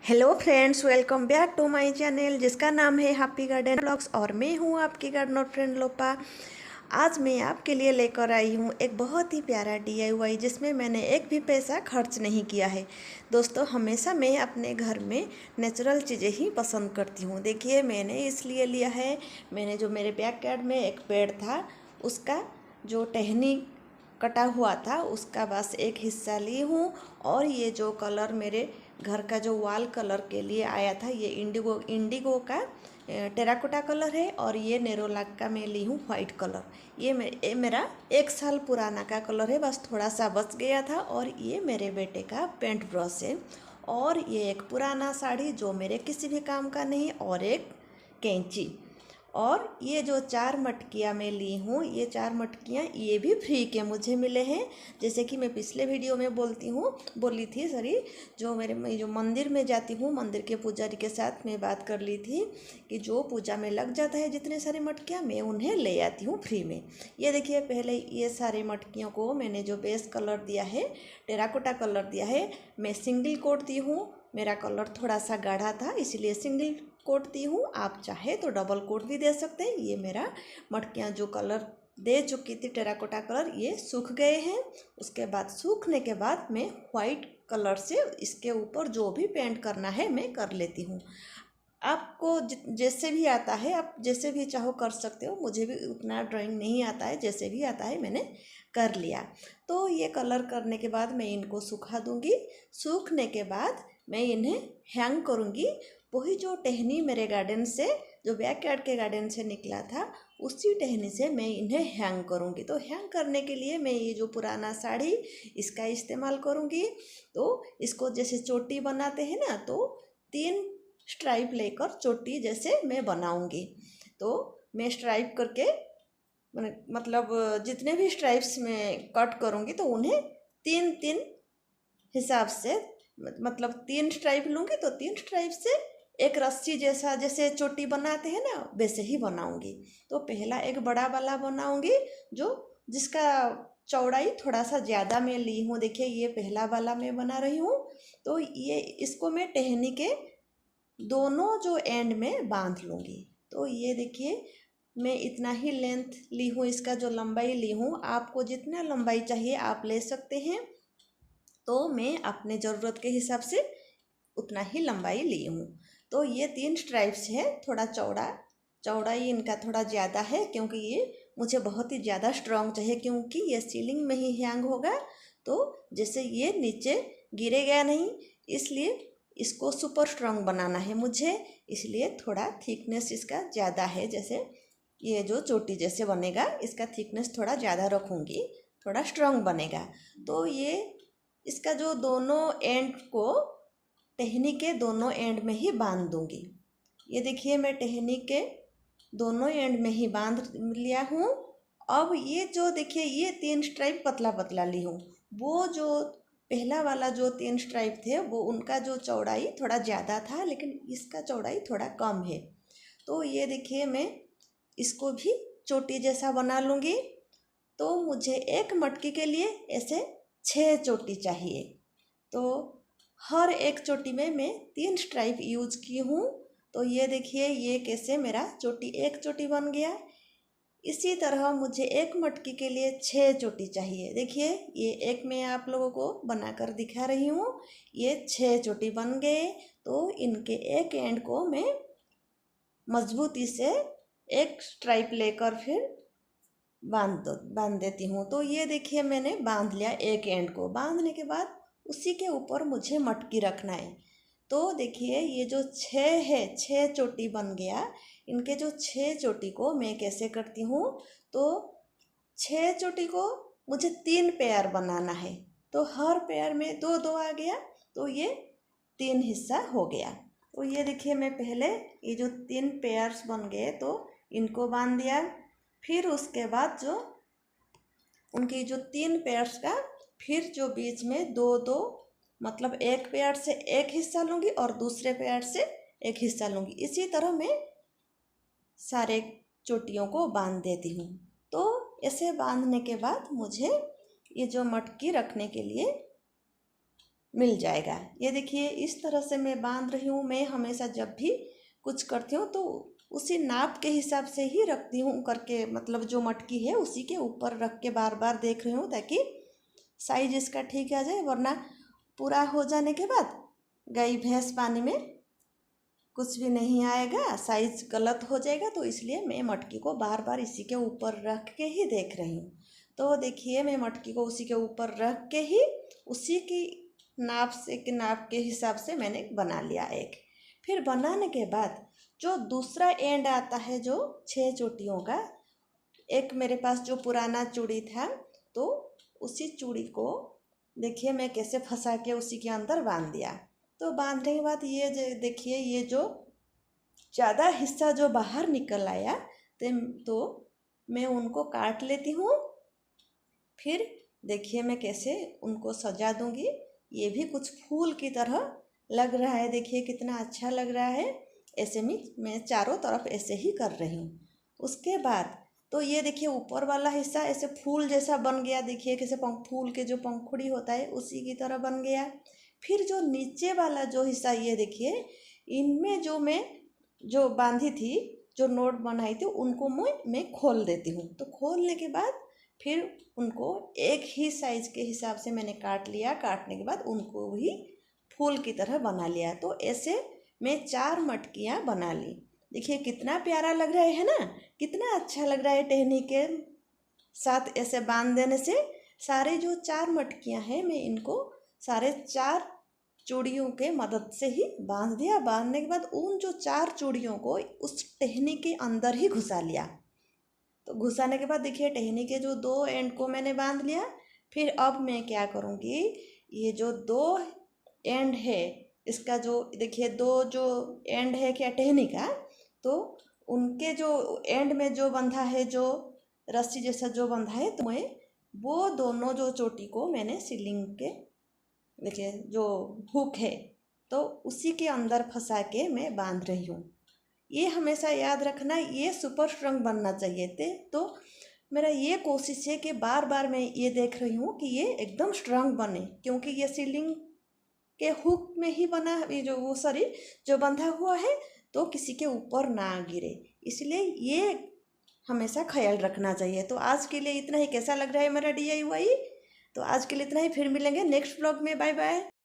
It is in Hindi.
Hello friends, welcome back to my channel जिसका नाम है हैप्पी गार्डन ब्लॉग्स और मैं हूँ आपकी गार्डनर फ्रेंड लोपा। आज मैं आपके लिए लेकर आई हूँ एक बहुत ही प्यारा DIY जिसमें मैंने एक भी पैसा खर्च नहीं किया है। दोस्तों, हमेशा मैं अपने घर में नेचुरल चीज़ें ही पसंद करती हूँ। देखिए, मैंने इसलिए लिया है, मैंने जो मेरे बैकयार्ड में एक पेड़ था उसका जो टहनी कटा हुआ था उसका बस एक हिस्सा ली हूँ। और ये जो कलर मेरे घर का जो वॉल कलर के लिए आया था, ये इंडिगो का टेराकोटा कलर है। और ये नेरोलैक का मैं ली हूँ वाइट कलर। ये मेरा 1 साल पुराना का कलर है, बस थोड़ा सा बच गया था। और ये मेरे बेटे का पेंट ब्रश है। और ये एक पुराना साड़ी जो मेरे किसी भी काम का नहीं, और एक कैंची। और ये जो 4 मटकियाँ मैं ली हूँ, ये 4 मटकियाँ ये भी फ्री के मुझे मिले हैं। जैसे कि मैं पिछले वीडियो में बोली थी जो मैं जो मंदिर में जाती हूँ, मंदिर के पुजारी के साथ मैं बात कर ली थी कि जो पूजा में लग जाता है जितने सारे मटकियाँ, मैं उन्हें ले आती हूँ फ्री में। ये देखिए, पहले ये सारे मटकियों को मैंने जो बेस कलर दिया है, टेराकोटा कलर दिया है, मैं सिंगल कोट दी हूँ। मेरा कलर थोड़ा सा गाढ़ा था इसलिए सिंगल कोट दी हूँ। आप चाहे तो डबल कोट भी दे सकते हैं। ये मेरा मटकियाँ जो कलर दे चुकी थी टेराकोटा कलर, ये सूख गए हैं। उसके बाद सूखने के बाद मैं वाइट कलर से इसके ऊपर जो भी पेंट करना है मैं कर लेती हूँ। आपको जैसे भी आता है, आप जैसे भी चाहो कर सकते हो। मुझे भी उतना ड्राइंग नहीं आता है, जैसे भी आता है मैंने कर लिया। तो ये कलर करने के बाद मैं इनको सुखा दूँगी। सूखने के बाद मैं इन्हें हैंग करूँगी। वही जो टहनी मेरे गार्डन से, जो बैकयार्ड के गार्डन से निकला था, उसी टहनी से मैं इन्हें हैंग करूँगी। तो हैंग करने के लिए मैं ये जो पुराना साड़ी इसका इस्तेमाल करूँगी। तो इसको जैसे चोटी बनाते हैं ना, तो 3 स्ट्राइप लेकर चोटी जैसे मैं बनाऊँगी। तो मैं स्ट्राइप करके मतलब जितने भी स्ट्राइप्स में कट करूँगी तो उन्हें 3-3 हिसाब से, मतलब 3 स्ट्राइप लूँगी तो 3 स्ट्राइप से एक रस्सी जैसा, जैसे चोटी बनाते हैं ना, वैसे ही बनाऊँगी। तो पहला एक बड़ा वाला बनाऊँगी जिसका चौड़ाई थोड़ा सा ज़्यादा मैं ली हूँ। देखिए, ये पहला वाला मैं बना रही हूँ। तो ये इसको मैं टहनी के दोनों जो एंड में बांध लूँगी। तो ये देखिए, मैं इतना ही लेंथ ली हूँ, इसका जो लंबाई ली हूँ। आपको जितना लंबाई चाहिए आप ले सकते हैं। तो मैं अपने ज़रूरत के हिसाब से उतना ही लंबाई ली हूँ। तो ये 3 स्ट्राइप्स है, थोड़ा चौड़ाई इनका थोड़ा ज़्यादा है, क्योंकि ये मुझे बहुत ही ज़्यादा स्ट्रॉन्ग चाहिए, क्योंकि ये सीलिंग में ही हैंग होगा। तो जैसे ये नीचे गिरेगा नहीं, इसलिए इसको सुपर स्ट्रॉन्ग बनाना है मुझे। इसलिए थोड़ा थिकनेस इसका ज़्यादा है। जैसे ये जो चोटी जैसे बनेगा, इसका थिकनेस थोड़ा ज़्यादा रखूँगी, थोड़ा स्ट्रॉन्ग बनेगा। तो ये इसका जो दोनों एंड को टहनी के दोनों एंड में ही बांध दूँगी। ये देखिए, मैं टहनी के दोनों एंड में ही बांध लिया हूँ। अब ये जो देखिए, ये 3 स्ट्राइप पतला पतला ली हूँ। वो जो पहला वाला जो 3 स्ट्राइप थे, वो उनका जो चौड़ाई थोड़ा ज़्यादा था, लेकिन इसका चौड़ाई थोड़ा कम है। तो ये देखिए, मैं इसको भी चोटी जैसा बना लूँगी। तो मुझे एक मटकी के लिए ऐसे 6 चोटी चाहिए। तो हर एक चोटी में मैं 3 स्ट्राइप यूज की हूँ। तो ये देखिए, ये कैसे मेरा एक चोटी बन गया। इसी तरह मुझे एक मटकी के लिए 6 चोटी चाहिए। देखिए, ये एक मैं आप लोगों को बनाकर दिखा रही हूँ। ये 6 चोटी बन गए। तो इनके एक एंड को मैं मजबूती से एक स्ट्राइप लेकर फिर बांध देती हूँ। तो ये देखिए, मैंने बांध लिया एक एंड को। बांधने के बाद उसी के ऊपर मुझे मटकी रखना है। तो देखिए, ये जो 6 है, 6 चोटी बन गया। इनके जो 6 चोटी को मैं कैसे करती हूँ, तो 6 चोटी को मुझे 3 पेयर बनाना है। तो हर पेयर में 2-2 आ गया, तो ये 3 हिस्सा हो गया। तो ये देखिए, मैं पहले ये जो 3 पेयर्स बन गए तो इनको बांध दिया। फिर उसके बाद जो उनकी जो 3 पेयर्स का, फिर जो बीच में 2-2, मतलब एक पेयर से एक हिस्सा लूँगी और दूसरे पेयर से एक हिस्सा लूँगी। इसी तरह मैं सारे चोटियों को बांध देती हूँ। तो ऐसे बांधने के बाद मुझे ये जो मटकी रखने के लिए मिल जाएगा। ये देखिए इस तरह से मैं बांध रही हूँ। मैं हमेशा जब भी कुछ करती हूँ तो उसी नाप के हिसाब से ही रखती हूँ करके, मतलब जो मटकी है उसी के ऊपर रख के बार बार देख रही हूँ ताकि साइज इसका ठीक आ जाए, वरना पूरा हो जाने के बाद गाय भैंस पानी में कुछ भी नहीं आएगा, साइज गलत हो जाएगा। तो इसलिए मैं मटकी को बार बार इसी के ऊपर रख के ही देख रही हूँ। तो देखिए मैं मटकी को उसी के ऊपर रख के ही उसी की नाप के हिसाब से मैंने बना लिया एक। फिर बनाने के बाद जो दूसरा एंड आता है जो 6 चोटियों का, एक मेरे पास जो पुराना चूड़ी था तो उसी चूड़ी को देखिए मैं कैसे फंसा के उसी के अंदर बांध दिया। तो बांधने के बाद ये देखिए ये जो ज़्यादा हिस्सा जो बाहर निकल आया तो मैं उनको काट लेती हूँ। फिर देखिए मैं कैसे उनको सजा दूँगी। ये भी कुछ फूल की तरह लग रहा है, देखिए कितना अच्छा लग रहा है। ऐसे में मैं चारों तरफ ऐसे ही कर रही हूँ। उसके बाद तो ये देखिए ऊपर वाला हिस्सा ऐसे फूल जैसा बन गया, देखिए कैसे फूल के जो पंखुड़ी होता है उसी की तरह बन गया। फिर जो नीचे वाला जो हिस्सा ये देखिए, इनमें जो मैं जो बांधी थी, जो नोट बनाई थी उनको मैं खोल देती हूँ। तो खोलने के बाद फिर उनको एक ही साइज के हिसाब से मैंने काट लिया। काटने के बाद उनको भी फूल की तरह बना लिया। तो ऐसे मैं 4 मटकियाँ बना ली। देखिए कितना प्यारा लग रहा है ना, कितना अच्छा लग रहा है। टहनी के साथ ऐसे बांध देने से सारे जो 4 मटकियाँ हैं मैं इनको सारे 4 चूड़ियों के मदद से ही बांध दिया। बांधने के बाद उन जो 4 चूड़ियों को उस टहनी के अंदर ही घुसा लिया। तो घुसाने के बाद देखिए टहनी के जो 2 एंड को मैंने बांध लिया। फिर अब मैं क्या करूँगी, ये जो 2 एंड है इसका जो देखिए 2 जो एंड है क्या टहनी का, तो उनके जो एंड में जो बंधा है, जो रस्सी जैसा जो बंधा है, तो मैं वो दोनों जो चोटी को मैंने सीलिंग के देखिए जो हुक है तो उसी के अंदर फंसा के मैं बांध रही हूँ। ये हमेशा याद रखना, ये सुपर स्ट्रॉन्ग बनना चाहिए थे। तो मेरा ये कोशिश है कि बार बार मैं ये देख रही हूँ कि ये एकदम स्ट्रॉन्ग बने, क्योंकि ये सीलिंग के हुक में ही बना, ये जो वो सॉरी जो बंधा हुआ है तो किसी के ऊपर ना गिरे, इसलिए ये हमेशा ख्याल रखना चाहिए। तो आज के लिए इतना ही। कैसा लग रहा है मेरा DIY? तो आज के लिए इतना ही, फिर मिलेंगे नेक्स्ट व्लॉग में। Bye bye.